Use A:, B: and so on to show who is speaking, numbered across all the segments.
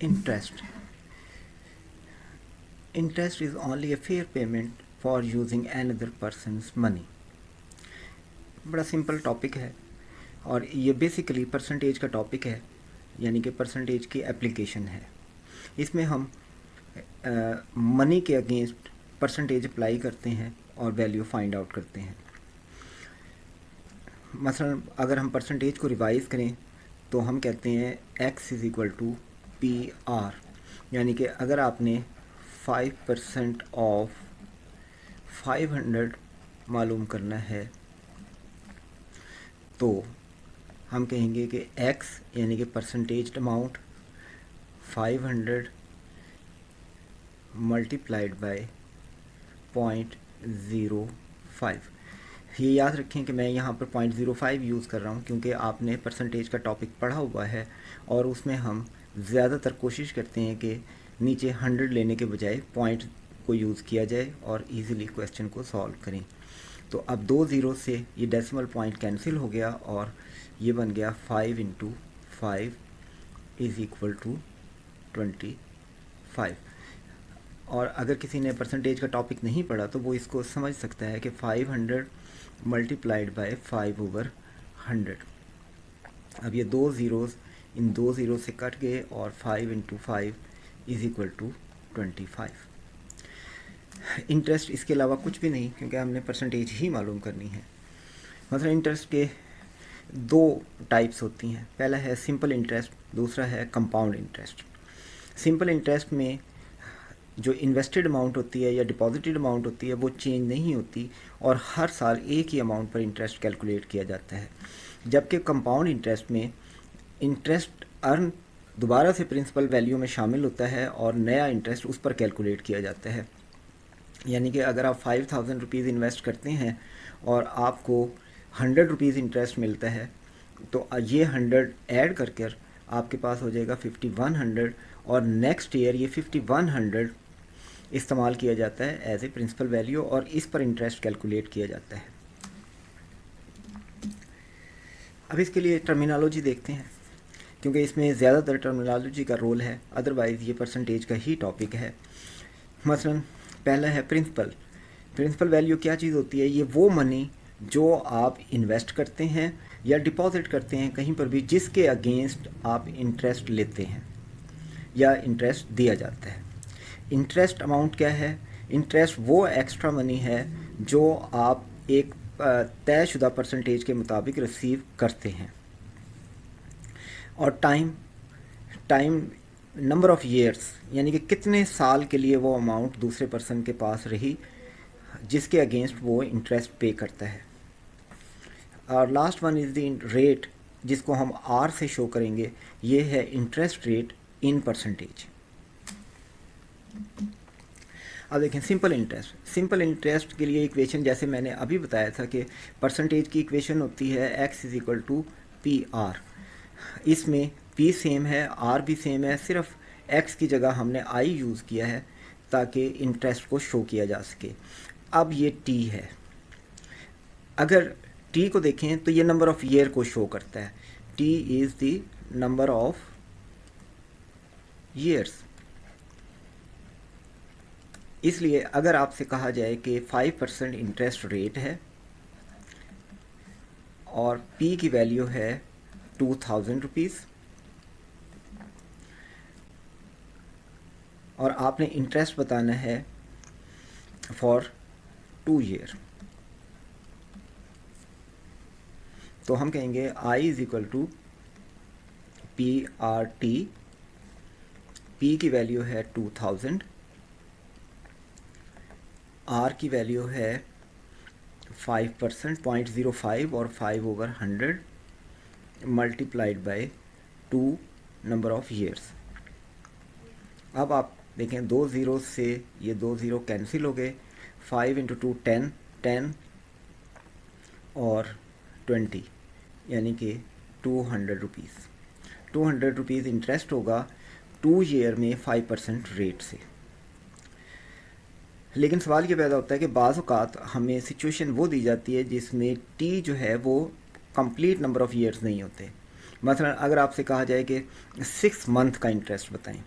A: Interest. Interest is only a fair payment for using another person's money. बड़ा simple topic है और ये basically percentage का topic है, यानी कि परसेंटेज की एप्लीकेशन है। इसमें हम मनी के अगेंस्ट परसेंटेज अप्लाई करते हैं और वैल्यू फाइंड आउट करते हैं। मसलन अगर हम परसेंटेज को रिवाइज़ करें तो हम कहते हैं x is equal to P R, यानी कि अगर आपने 5% ऑफ 500 मालूम करना है तो हम कहेंगे कि x यानी कि परसेंटेज अमाउंट 500 मल्टीप्लाइड बाय 0.05। ये याद रखें कि मैं यहाँ पर 0.05 यूज़ कर रहा हूँ क्योंकि आपने परसेंटेज का टॉपिक पढ़ा हुआ है और उसमें हम ज़्यादातर कोशिश करते हैं कि नीचे 100 लेने के बजाय पॉइंट को यूज़ किया जाए और इजीली क्वेश्चन को सॉल्व करें। तो अब 2 ज़ीरो से ये डेसिमल पॉइंट कैंसिल हो गया और ये बन गया 5 × 5 इज़ इक्वल टू 25। और अगर किसी ने परसेंटेज का टॉपिक नहीं पढ़ा तो वो इसको समझ सकता है कि 500 मल्टीप्लाइड बाय 5/100। अब ये 2 ज़ीरोज़ इन 2 ज़ीरो से कट गए और 5 × 5 इज़ इक्वल टू 25। इंटरेस्ट इसके अलावा कुछ भी नहीं, क्योंकि हमने परसेंटेज ही मालूम करनी है। मतलब इंटरेस्ट के 2 टाइप्स होती हैं, पहला है सिंपल इंटरेस्ट, दूसरा है कंपाउंड इंटरेस्ट। सिंपल इंटरेस्ट में जो इन्वेस्टेड अमाउंट होती है या डिपॉजिटेड अमाउंट होती है वो चेंज नहीं होती और हर साल एक ही अमाउंट पर इंटरेस्ट कैलकुलेट किया जाता है। जबकि कंपाउंड इंटरेस्ट में इंटरेस्ट अर्न दोबारा से प्रिंसिपल वैल्यू में शामिल होता है और नया इंटरेस्ट उस पर कैलकुलेट किया जाता है। यानी कि अगर आप 5000 रुपीज़ इन्वेस्ट करते हैं और आपको 100 रुपीज़ इंटरेस्ट मिलता है तो ये 100 ऐड करके आपके पास हो जाएगा 5100 और नेक्स्ट ईयर ये 5100 इस्तेमाल किया जाता है एज ए प्रिंसिपल वैल्यू और इस पर इंटरेस्ट कैलकुलेट किया जाता है। अब इसके लिए टर्मिनोलॉजी देखते हैं, क्योंकि इसमें ज़्यादातर टर्मिनोलॉजी का रोल है, अदरवाइज़ ये परसेंटेज का ही टॉपिक है। मसलन पहला है प्रिंसिपल। प्रिंसिपल वैल्यू क्या चीज़ होती है? ये वो मनी जो आप इन्वेस्ट करते हैं या डिपॉजिट करते हैं कहीं पर भी, जिसके अगेंस्ट आप इंटरेस्ट लेते हैं या इंटरेस्ट दिया जाता है। इंटरेस्ट अमाउंट क्या है? इंटरेस्ट वो एक्स्ट्रा मनी है जो आप एक तयशुदा परसेंटेज के मुताबिक रिसीव करते हैं। और टाइम नंबर ऑफ़ ईयर्स, यानी कि कितने साल के लिए वो अमाउंट दूसरे पर्सन के पास रही जिसके अगेंस्ट वो इंटरेस्ट पे करता है। और last one is the rate, जिसको हम आर से शो करेंगे। ये है इंटरेस्ट रेट इन परसेंटेज। अब देखें सिंपल इंटरेस्ट। सिंपल इंटरेस्ट के लिए इक्वेशन जैसे मैंने अभी बताया था कि परसेंटेज की इक्वेशन होती है x is equal to P R. इसमें p सेम है, r भी सेम है, सिर्फ x की जगह हमने i यूज़ किया है ताकि इंटरेस्ट को शो किया जा सके। अब ये t है, अगर t को देखें तो ये नंबर ऑफ़ ईयर को शो करता है। t is the number of years. इसलिए अगर आपसे कहा जाए कि 5% इंटरेस्ट रेट है और p की वैल्यू है 2000 रुपीज़ और आपने इंटरेस्ट बताना है फॉर 2 ईयर, तो हम कहेंगे I is equal to P R T. p की वैल्यू है 2000, r की वैल्यू है 5%, 0.05 और 5/100 multiplied by 2 number of years. अब आप देखें 2 ज़ीरो से ये 2 ज़ीरो कैंसिल हो गए। 5 × 2 10, 10 और 20, यानी कि 200 रुपीज़। 200 रुपीज़ इंटरेस्ट होगा 2 ईयर में 5% रेट से। लेकिन सवाल ये पैदा होता है कि बाज़ औक़ात हमें सिचुएशन वो दी जाती है जिसमें टी जो है वो कंप्लीट नंबर ऑफ़ ईयर्स नहीं होते। मसलन अगर आपसे कहा जाए कि 6 मंथ का इंटरेस्ट बताएं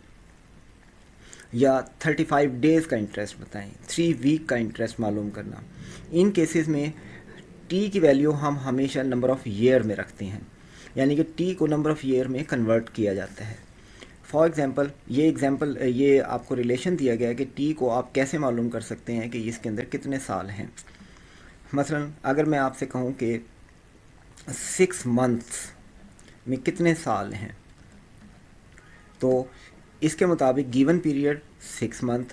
A: या 35 डेज़ का इंटरेस्ट बताएं, 3 वीक का इंटरेस्ट मालूम करना, इन केसेस में टी की वैल्यू हम हमेशा नंबर ऑफ़ ईयर में रखते हैं, यानी कि टी को नंबर ऑफ़ ईयर में कन्वर्ट किया जाता है। फॉर एग्ज़ाम्पल ये आपको रिलेशन दिया गया है कि टी को आप कैसे मालूम कर सकते हैं कि इसके अंदर कितने साल हैं। मसलन अगर मैं आपसे कहूँ कि 6 मंथ्स में कितने साल हैं, तो इसके मुताबिक गिवन पीरियड 6 मंथ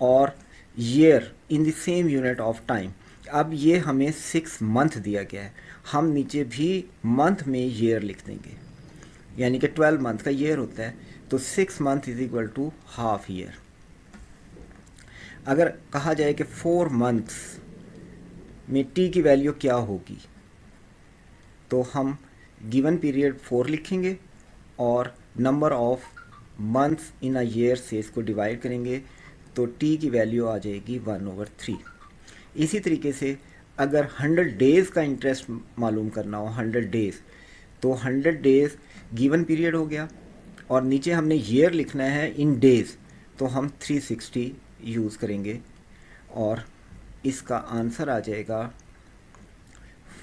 A: और year in the same unit of time. अब ये हमें 6 मंथ दिया गया है, हम नीचे भी मंथ में ईयर लिख देंगे, यानी कि 12 मंथ का ईयर होता है, तो 6 month is equal to half year. अगर कहा जाए कि 4 मंथ्स में टी की वैल्यू क्या होगी, तो हम गिवन पीरियड 4 लिखेंगे और number of months in a year से इसको डिवाइड करेंगे, तो टी की वैल्यू आ जाएगी 1/3। इसी तरीके से अगर 100 डेज़ का इंटरेस्ट मालूम करना हो, 100 डेज़, तो 100 डेज़ गिवन पीरियड हो गया और नीचे हमने ईयर लिखना है इन डेज़, तो हम 360 यूज़ करेंगे और इसका आंसर आ जाएगा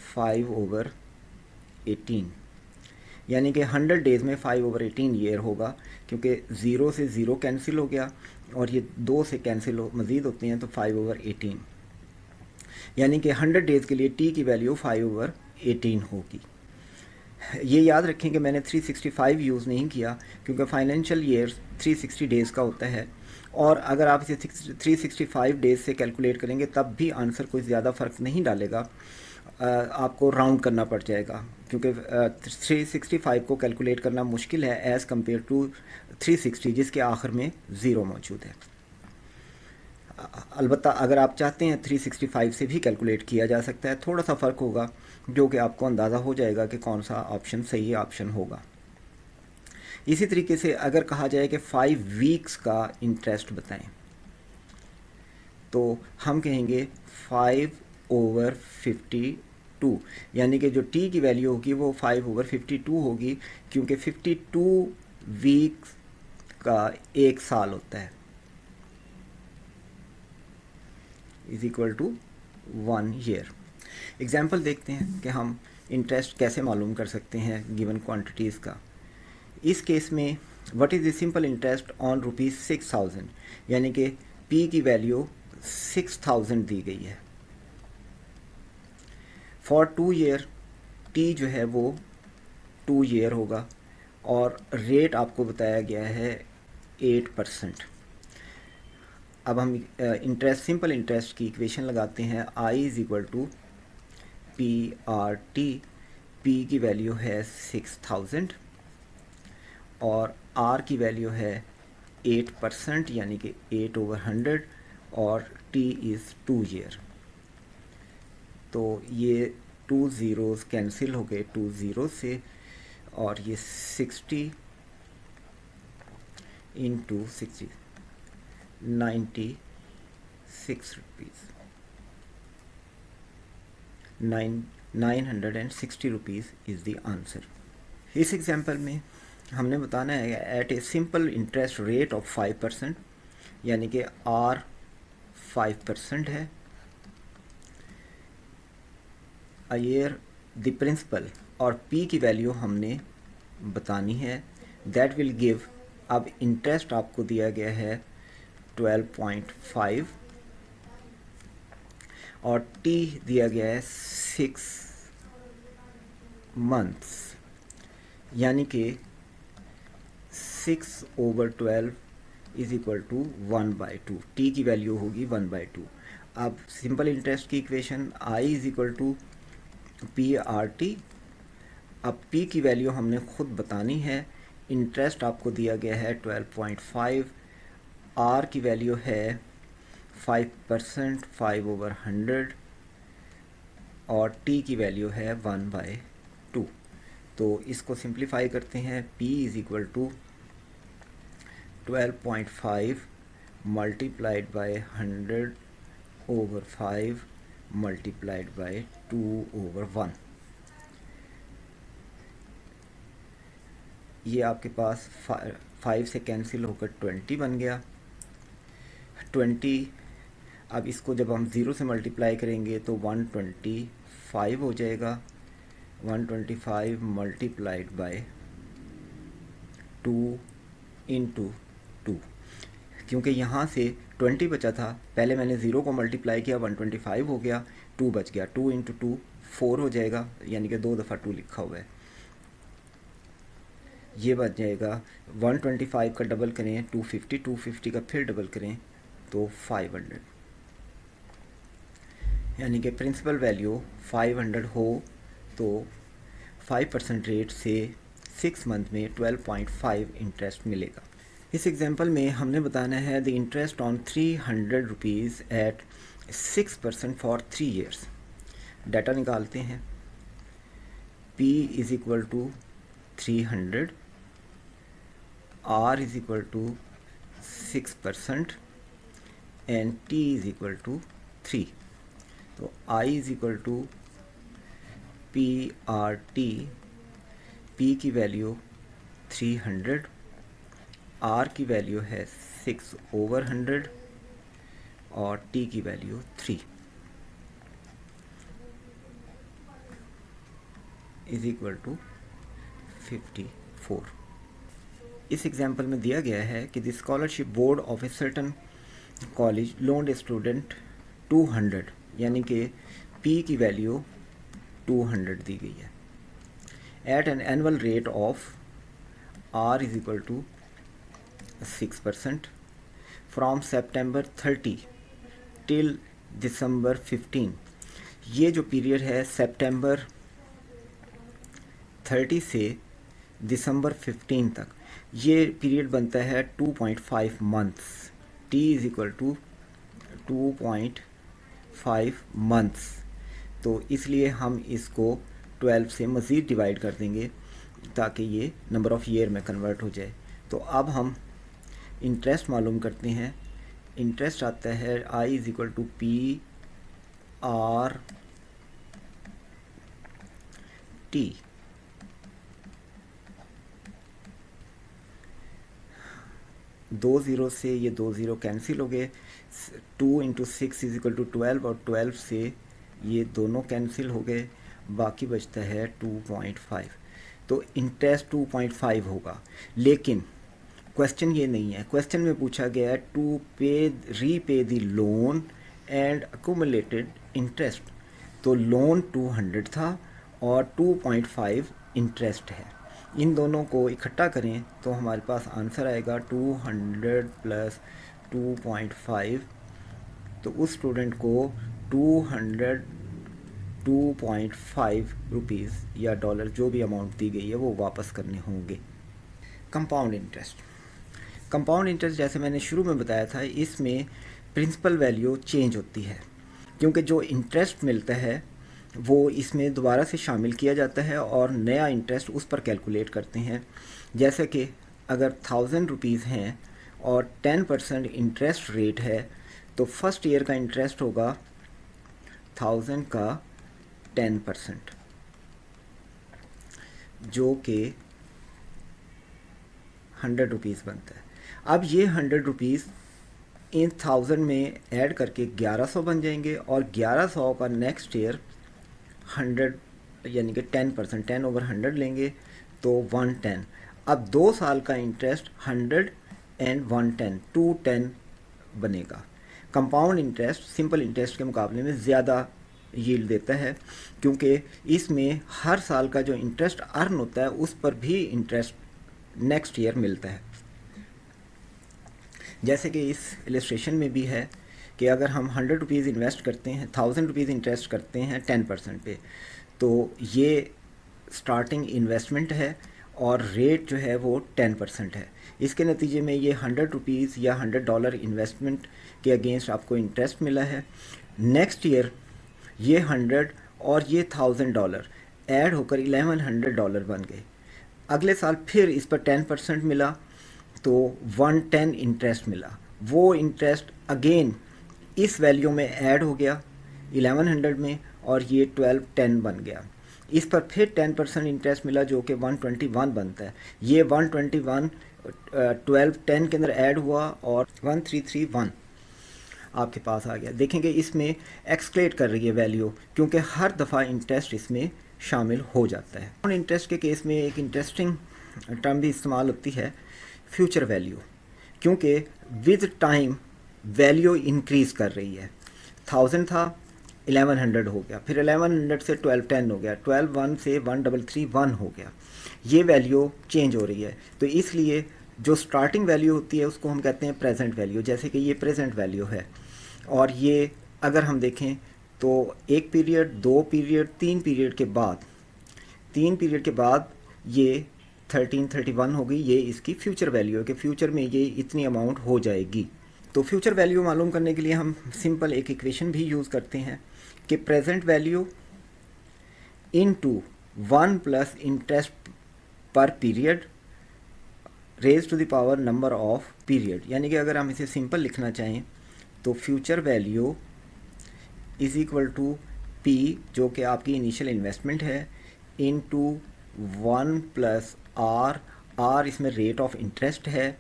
A: 5/18, यानी कि 100 डेज़ में 5/18 ईयर होगा, क्योंकि 0 से 0 कैंसिल हो गया और ये 2 से कैंसिल मज़ीद होते हैं, तो 5/18, यानी कि 100 डेज़ के लिए टी की वैल्यू 5/18 होगी। ये याद रखें कि मैंने 365 यूज़ नहीं किया, क्योंकि फाइनेंशियल ईयर 360 डेज़ का होता है, और अगर आप इसे 365 डेज़ से कैलकुलेट करेंगे तब भी आंसर कोई ज़्यादा फ़र्क नहीं डालेगा, आपको राउंड करना पड़ जाएगा, क्योंकि 365 को कैलकुलेट करना मुश्किल है एज़ कम्पेयर टू 360 जिसके आखिर में 0 मौजूद है। अलबत्ता अगर आप चाहते हैं 365 से भी कैलकुलेट किया जा सकता है, थोड़ा सा फ़र्क होगा जो कि आपको अंदाज़ा हो जाएगा कि कौन सा ऑप्शन सही ऑप्शन होगा। इसी तरीके से अगर कहा जाए कि 5 वीक्स का इंटरेस्ट बताएं, तो हम कहेंगे 5/52, यानी कि जो टी की वैल्यू होगी वो 5/52 होगी, क्योंकि 52 वीक्स का 1 साल होता है, is equal to 1 year. Example देखते हैं कि हम इंटरेस्ट कैसे मालूम कर सकते हैं गिवन क्वांटिटीज़ का। इस केस में what is the simple interest on ₹6,000, यानी कि पी की वैल्यू 6,000 दी गई है। फॉर 2 ईयर टी जो है वो 2 ईयर होगा और रेट आपको बताया गया है 8%। अब हम सिंपल इंटरेस्ट की इक्वेशन लगाते हैं, I is equal to PRT। P की वैल्यू है 6,000 और आर की वैल्यू है 8%, यानी कि 8/100, और टी इज़ 2 ईयर। तो ये 2 ज़ीरोज़ कैंसिल हो गए 2 ज़ीरो से, और ये 60 into 60 96 rupees, 960 rupees is the answer. इस एग्जांपल में हमने बताना है at a simple interest rate of 5%, यानी कि आर 5% है, अ ईयर द प्रिंसिपल, और पी की वैल्यू हमने बतानी है, दैट विल गिव। अब इंटरेस्ट आपको दिया गया है 12.5 और टी दिया गया है 6 मंथ्स, यानी कि 6/12 इज इक्वल टू 1/2। टी की वैल्यू होगी 1/2। अब सिंपल इंटरेस्ट की equation I is equal to PRT। अब पी की वैल्यू हमने खुद बतानी है, इंटरेस्ट आपको दिया गया है 12.5, आर की वैल्यू है 5%, 5/100, और टी की वैल्यू है 1/2। तो इसको सिंप्लीफाई करते हैं, P is equal to 12.5 multiplied by 100/5 multiplied by 2/1। ये आपके पास 5 से कैंसिल होकर 20 बन गया। 20, अब इसको जब हम 0 से मल्टीप्लाई करेंगे तो 125 हो जाएगा। 125 मल्टीप्लाइड बाय 2 इंटू 2, क्योंकि यहाँ से 20 बचा था, पहले मैंने 0 को मल्टीप्लाई किया, 125 हो गया, 2 बच गया, 2 इंटू 2 4 हो जाएगा, यानी कि 2 दफ़ा 2 लिखा हुआ है। ये बच जाएगा 125 का डबल करें 250, 250 का फिर डबल करें तो 500, यानी कि प्रिंसिपल वैल्यू 500 हो तो 5% रेट से 6 मंथ में 12.5 इंटरेस्ट मिलेगा। इस एग्जांपल में हमने बताना है the interest on 300 rupees at 6% for 3 years। Data निकालते हैं। P is equal to 300, R is equal to 6% and T is equal to 3। तो I is equal to PRT, P की वैल्यू 300, R की वैल्यू है 6/100 और T की value 3 is equal to 54। इस example में दिया गया है कि the scholarship board of a certain college लोन्ड a student 200, यानी कि P की वैल्यू 200 दी गई है at an annual rate of R is equal to 6% from September 30 till December 15। ये जो पीरियड है सितंबर 30 से दिसंबर 15 तक, ये पीरियड बनता है 2.5 months. T is equal to 2.5 months, तो इसलिए हम इसको 12 से मज़ीद डिवाइड कर देंगे ताकि ये नंबर ऑफ़ ईयर में कन्वर्ट हो जाए। तो अब हम इंटरेस्ट मालूम करते हैं। इंटरेस्ट आता है I is equal to PRT। 2 zero से ये 2 ज़ीरो कैंसिल हो गए। 2 इंटू 6 इज़ इक्वल टू 12 और 12 से ये दोनों कैंसिल हो गए, बाकी बचता है 2.5। तो इंटरेस्ट 2.5 होगा, लेकिन क्वेश्चन ये नहीं है। क्वेश्चन में पूछा गया है to repay the loan and accumulated interest. तो लोन 200 था और 2.5 इंटरेस्ट है। इन दोनों को इकट्ठा करें तो हमारे पास आंसर आएगा 200 प्लस 2.5। तो उस स्टूडेंट को 202.5 रुपीज़ या डॉलर, जो भी अमाउंट दी गई है, वो वापस करने होंगे। Compound interest. कंपाउंड इंटरेस्ट जैसे मैंने शुरू में बताया था, इसमें प्रिंसिपल वैल्यू चेंज होती है, क्योंकि जो इंटरेस्ट मिलता है वो इसमें दोबारा से शामिल किया जाता है और नया इंटरेस्ट उस पर कैलकुलेट करते हैं। जैसे कि अगर 1000 रुपीज़ हैं और 10% इंटरेस्ट रेट है, तो फर्स्ट ईयर का इंटरेस्ट होगा 1000 का 10%, जो कि 100 रुपीज़ बनता है। अब ये 100 रुपीज़ इन 1000 में ऐड करके 1100 बन जाएंगे और 1100 का नेक्स्ट ईयर 100 यानी कि 10%, 10/100 लेंगे तो 110। अब 2 साल का इंटरेस्ट 100 एंड 110, 210 बनेगा। कंपाउंड इंटरेस्ट सिंपल इंटरेस्ट के मुकाबले में ज़्यादा यील्ड देता है, क्योंकि इसमें हर साल का जो इंटरेस्ट अर्न होता है उस पर भी इंटरेस्ट नेक्स्ट ईयर मिलता है। जैसे कि इस इलस्ट्रेशन में भी है कि अगर हम 100 रुपीज़ इन्वेस्ट करते हैं, 1000 रुपीज़ इंटरेस्ट करते हैं 10% पे, तो ये स्टार्टिंग इन्वेस्टमेंट है और रेट जो है वो 10% है। इसके नतीजे में ये 100 रुपीज़ या $100 इन्वेस्टमेंट के अगेंस्ट आपको इंटरेस्ट मिला है। नेक्स्ट ईयर ये 100 और ये $1000 ऐड होकर $1100 बन गए। अगले साल फिर इस पर 10% मिला तो 110 इंटरेस्ट मिला। वो इंटरेस्ट अगेन इस वैल्यू में ऐड हो गया 1100 में और ये 1210 बन गया। इस पर फिर 10% इंटरेस्ट मिला जो कि 121 बनता है। ये 121 12 10 के अंदर ऐड हुआ और 1331 आपके पास आ गया। देखेंगे इसमें एक्सक्लेट कर रही है वैल्यू, क्योंकि हर दफ़ा इंटरेस्ट इसमें शामिल हो जाता है। और इंटरेस्ट के केस में एक इंटरेस्टिंग टर्म भी इस्तेमाल होती है, फ्यूचर वैल्यू, क्योंकि विद टाइम वैल्यू इंक्रीज़ कर रही है। 1000 था 1100 हो गया, फिर 1100 से 1210 हो गया, 121 से 1331 हो गया। ये वैल्यू चेंज हो रही है। तो इसलिए जो स्टार्टिंग वैल्यू होती है उसको हम कहते हैं प्रेजेंट वैल्यू। जैसे कि ये प्रेजेंट वैल्यू है, और ये अगर हम देखें तो एक पीरियड, दो पीरियड, तीन पीरियड के बाद, तीन पीरियड के बाद ये 1331 होगी। ये इसकी फ्यूचर वैल्यू है कि फ्यूचर में ये इतनी अमाउंट हो जाएगी। तो फ्यूचर वैल्यू मालूम करने के लिए हम सिंपल एक इक्वेशन भी यूज़ करते हैं कि present value into 1 plus interest पर period raise to the power number of period. यानी कि अगर हम इसे सिंपल लिखना चाहें तो future value is equal to P, जो कि आपकी इनिशियल इन्वेस्टमेंट है, इनटू 1 प्लस आर, आर इसमें रेट ऑफ इंटरेस्ट है,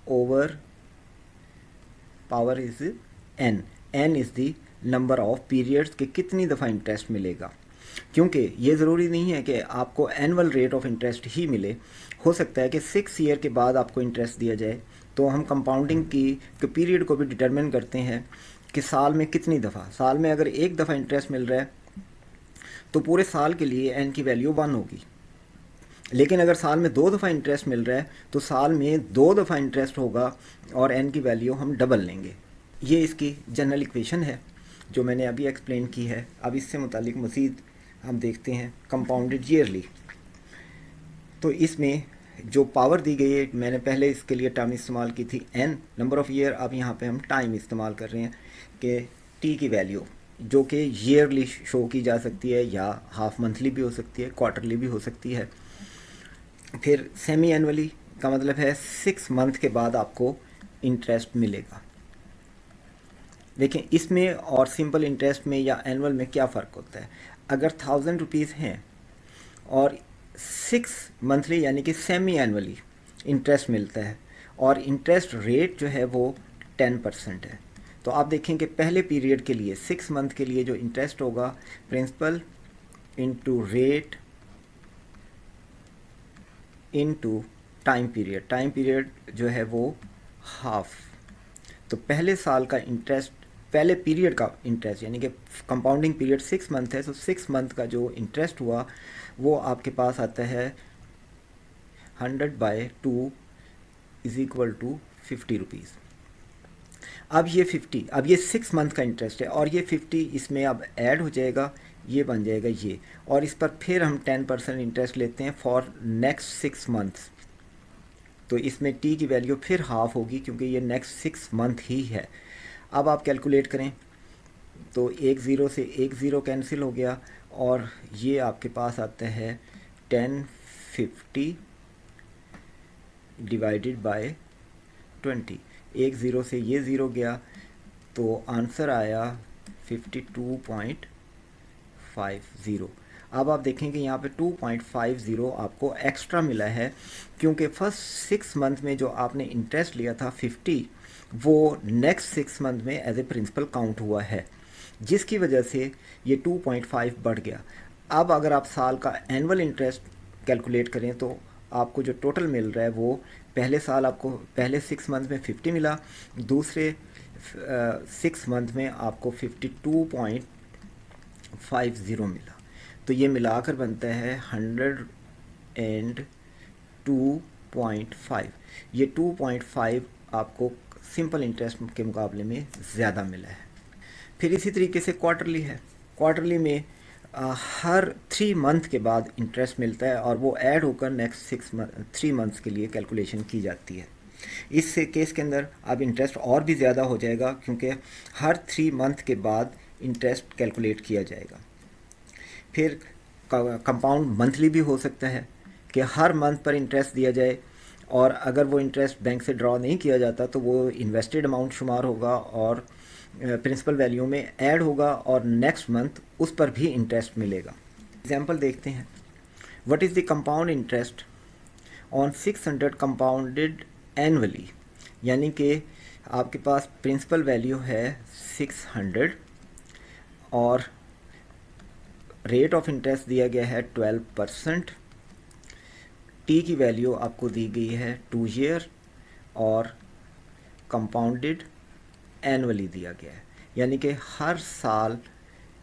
A: over power is N, N is the number of periods के कितनी दफ़ा इंटरेस्ट मिलेगा। क्योंकि ये ज़रूरी नहीं है कि आपको एनुअल रेट ऑफ इंटरेस्ट ही मिले, हो सकता है कि 6 ईयर के बाद आपको इंटरेस्ट दिया जाए। तो हम कंपाउंडिंग की पीरियड को भी डिटरमिन करते हैं कि साल में कितनी दफ़ा, साल में अगर एक दफ़ा इंटरेस्ट मिल रहा है तो पूरे साल के लिए एन की वैल्यू 1 होगी। लेकिन अगर साल में 2 दफ़ा इंटरेस्ट मिल रहा है तो साल में 2 दफ़ा इंटरेस्ट होगा और एन की वैल्यू हम डबल लेंगे। ये इसकी जनरल इक्वेशन है जो मैंने अभी एक्सप्लेन की है। अब इससे मुतालिक मज़ीद हम देखते हैं कंपाउंडेड ईयरली। तो इसमें जो पावर दी गई है, मैंने पहले इसके लिए टर्म इस्तेमाल की थी एन, नंबर ऑफ़ ईयर। अब यहाँ पे हम टाइम इस्तेमाल कर रहे हैं कि टी की वैल्यू जो कि ईयरली शो की जा सकती है या हाफ मंथली भी हो सकती है, क्वार्टरली भी हो सकती है। फिर सेमी एनुअली का मतलब है 6 मंथ के बाद आपको इंटरेस्ट मिलेगा। देखें इसमें और सिंपल इंटरेस्ट में या एनुअल में क्या फ़र्क होता है। अगर 1000 रुपीज़ हैं और 6 मंथली यानी कि सेमी एनुअली इंटरेस्ट मिलता है और इंटरेस्ट रेट जो है वो 10% है, तो आप देखें कि पहले पीरियड के लिए 6 मंथ के लिए जो इंटरेस्ट होगा, principal into rate into time period, time period जो है वो हाफ। तो पहले साल का इंटरेस्ट, पहले पीरियड का इंटरेस्ट यानी कि कंपाउंडिंग पीरियड 6 मंथ है, तो 6 मंथ का जो इंटरेस्ट हुआ वो आपके पास आता है 100/2 इज़ इक्वल टू 50 रुपीज़। अब ये 50, अब ये 6 मंथ का इंटरेस्ट है और ये 50 इसमें अब ऐड हो जाएगा, ये बन जाएगा ये, और इस पर फिर हम 10% इंटरेस्ट लेते हैं फॉर नेक्स्ट 6 मंथ्स। तो इसमें टी की वैल्यू फिर हाफ होगी क्योंकि ये नेक्स्ट 6 मंथ ही है। अब आप कैलकुलेट करें तो एक ज़ीरो से एक ज़ीरो कैंसिल हो गया और ये आपके पास आता है 1050 डिवाइडेड बाय 20। एक ज़ीरो से ये ज़ीरो गया तो आंसर आया 52.50। अब आप देखें कि यहाँ पे 2.50 आपको एक्स्ट्रा मिला है क्योंकि फर्स्ट 6 मंथ में जो आपने इंटरेस्ट लिया था 50, वो नेक्स्ट 6 मंथ में एज ए प्रिंसिपल काउंट हुआ है, जिसकी वजह से ये 2.5 बढ़ गया। अब अगर आप साल का एनुअल इंटरेस्ट कैलकुलेट करें तो आपको जो टोटल मिल रहा है वो पहले साल आपको पहले 6 मंथ में 50 मिला, दूसरे 6 मंथ में आपको 52.50 मिला। तो ये मिलाकर बनता है 102.5। ये 2.5 आपको सिंपल इंटरेस्ट के मुकाबले में ज़्यादा मिला है। फिर इसी तरीके से क्वार्टरली है। क्वार्टरली में हर 3 मंथ के बाद इंटरेस्ट मिलता है और वो ऐड होकर नेक्स्ट 3 मंथ्स के लिए कैलकुलेशन की जाती है। इस केस के अंदर अब इंटरेस्ट और भी ज़्यादा हो जाएगा क्योंकि हर 3 मंथ के बाद इंटरेस्ट कैलकुलेट किया जाएगा। फिर कंपाउंड मंथली भी हो सकता है कि हर मंथ पर इंटरेस्ट दिया जाए और अगर वो इंटरेस्ट बैंक से ड्रॉ नहीं किया जाता तो वो इन्वेस्टेड अमाउंट शुमार होगा और प्रिंसिपल वैल्यू में ऐड होगा और नेक्स्ट मंथ उस पर भी इंटरेस्ट मिलेगा। एग्जाम्पल देखते हैं। What is the compound interest on 600 compounded annually, यानी कि आपके पास प्रिंसिपल वैल्यू है 600 और रेट ऑफ इंटरेस्ट दिया गया है 12%, टी की वैल्यू आपको दी गई है 2 ईयर और कंपाउंडेड एनुअली दिया गया है, यानी कि हर साल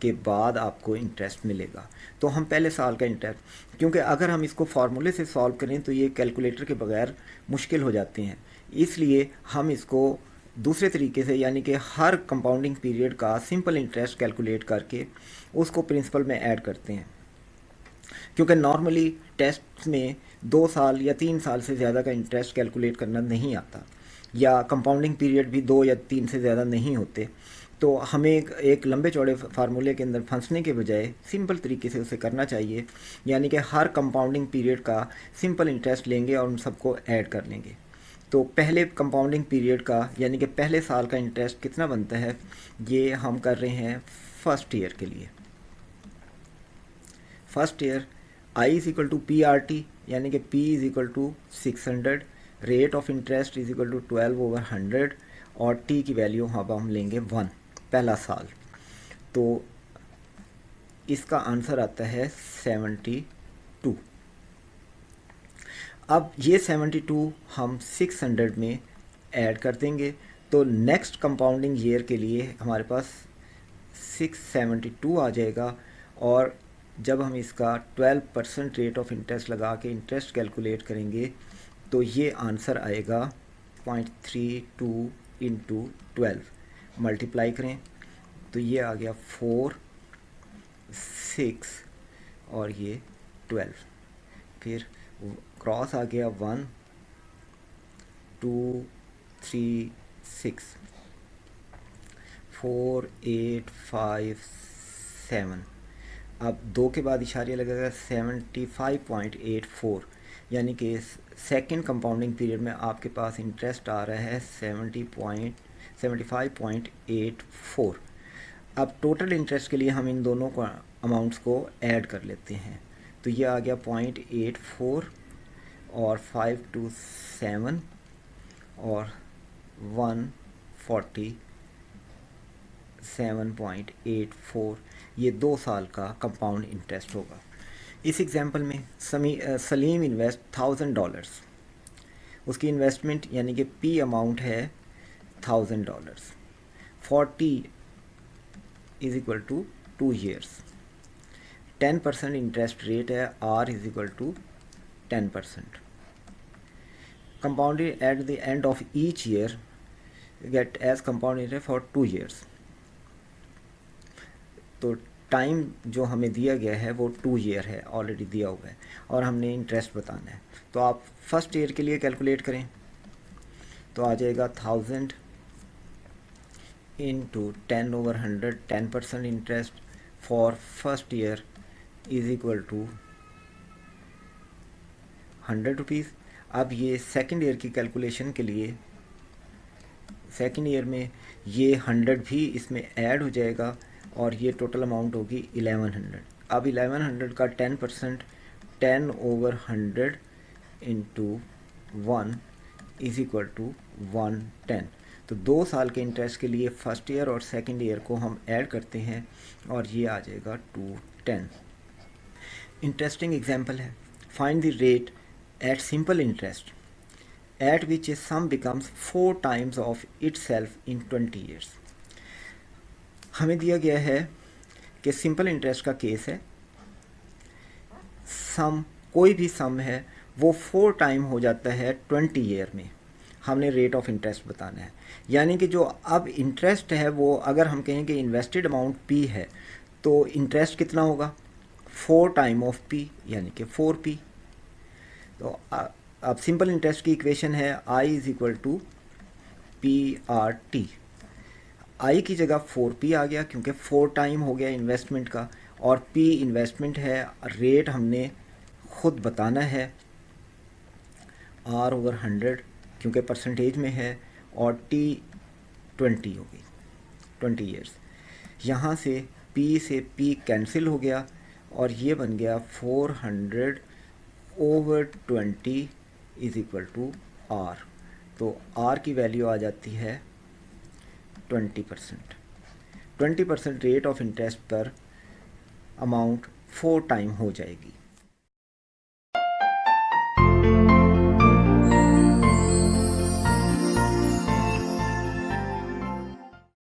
A: के बाद आपको इंटरेस्ट मिलेगा। तो हम पहले साल का इंटरेस्ट, क्योंकि अगर हम इसको फार्मूले से सॉल्व करें तो ये कैलकुलेटर के बगैर मुश्किल हो जाती हैं, इसलिए हम इसको दूसरे तरीके से, यानी कि हर कंपाउंडिंग पीरियड का सिंपल इंटरेस्ट कैलकुलेट करके उसको प्रिंसिपल में ऐड करते हैं। क्योंकि नॉर्मली टेस्ट में 2 साल या 3 साल से ज़्यादा का इंटरेस्ट कैलकुलेट करना नहीं आता, या कंपाउंडिंग पीरियड भी 2 या 3 से ज़्यादा नहीं होते। तो हमें एक लंबे चौड़े फार्मूले के अंदर फंसने के बजाय सिंपल तरीके से उसे करना चाहिए, यानी कि हर कंपाउंडिंग पीरियड का सिंपल इंटरेस्ट लेंगे और उन सबको ऐड कर लेंगे। तो पहले कंपाउंडिंग पीरियड का, यानी कि पहले साल का इंटरेस्ट कितना बनता है, ये हम कर रहे हैं फर्स्ट ईयर के लिए। First year I is equal to P R T, यानी कि P is equal to 600, rate of interest is equal to 12/100 और टी की वैल्यू हम लेंगे 1, पहला साल। तो इसका आंसर आता है 72। अब ये 72 हम 600 में ऐड कर देंगे, तो नेक्स्ट कंपाउंडिंग ईयर के लिए हमारे पास 672 आ जाएगा। और जब हम इसका 12% रेट ऑफ इंटरेस्ट लगा के इंटरेस्ट कैलकुलेट करेंगे तो ये आंसर आएगा 0.32 इंटू 12, मल्टीप्लाई करें तो ये आ गया 4, 6 और ये 12, फिर क्रॉस आ गया 1, 2, 3, 6, 4, 8, 5, 7। अब 2 के बाद इशारे लगेगा 75.84, यानी कि सेकेंड कंपाउंडिंग पीरियड में आपके पास इंटरेस्ट आ रहा है 75.84। अब टोटल इंटरेस्ट के लिए हम इन दोनों को अमाउंट्स को ऐड कर लेते हैं, तो ये आ गया 0.84 और 527 और 147.84, ये 2 साल का कंपाउंड इंटरेस्ट होगा। इस एग्जांपल में सलीम इन्वेस्ट $1000, उसकी इन्वेस्टमेंट यानी कि पी अमाउंट है $1000, 40 is equal to 2 years, 10% interest rate है, R is equal to 10%, compounded at the end of each year get as compound interest for 2 years. तो टाइम जो हमें दिया गया है वो 2 ईयर है, ऑलरेडी दिया हुआ है, और हमने इंटरेस्ट बताना है। तो आप फर्स्ट ईयर के लिए कैलकुलेट करें तो आ जाएगा 1000 into 10/100, 10% interest for first year is equal to 100 rupees. अब ये सेकेंड ईयर की कैलकुलेशन के लिए, सेकेंड ईयर में ये 100 भी इसमें ऐड हो जाएगा और ये टोटल अमाउंट होगी 1100। अब 1100 का 10%, 10/100 इंटू 1 इज इक्वल टू 110। तो 2 साल के इंटरेस्ट के लिए फर्स्ट ईयर और सेकेंड ईयर को हम ऐड करते हैं और ये आ जाएगा 210। इंटरेस्टिंग एग्जाम्पल है, find the rate at simple interest at which a sum becomes 4 times of itself in 20 years. हमें दिया गया है कि सिंपल इंटरेस्ट का केस है, सम कोई भी सम है वो 4 टाइम हो जाता है 20 ईयर में, हमने रेट ऑफ इंटरेस्ट बताना है। यानी कि जो अब इंटरेस्ट है वो, अगर हम कहें कि इन्वेस्टेड अमाउंट पी है तो इंटरेस्ट कितना होगा 4 टाइम ऑफ पी, यानी कि 4p। तो अब सिंपल इंटरेस्ट की इक्वेशन है I is equal to P R T. I की जगह 4p आ गया क्योंकि 4 टाइम हो गया इन्वेस्टमेंट का, और p इन्वेस्टमेंट है, रेट हमने खुद बताना है R/100 क्योंकि परसेंटेज में है, और t 20 होगी, 20 ईयर्स। यहाँ से p से p कैंसिल हो गया और ये बन गया 400/20 इज इक्वल टू आर। तो आर की वैल्यू आ जाती है 20%। 20% रेट ऑफ इंटरेस्ट पर अमाउंट 4 टाइम हो जाएगी।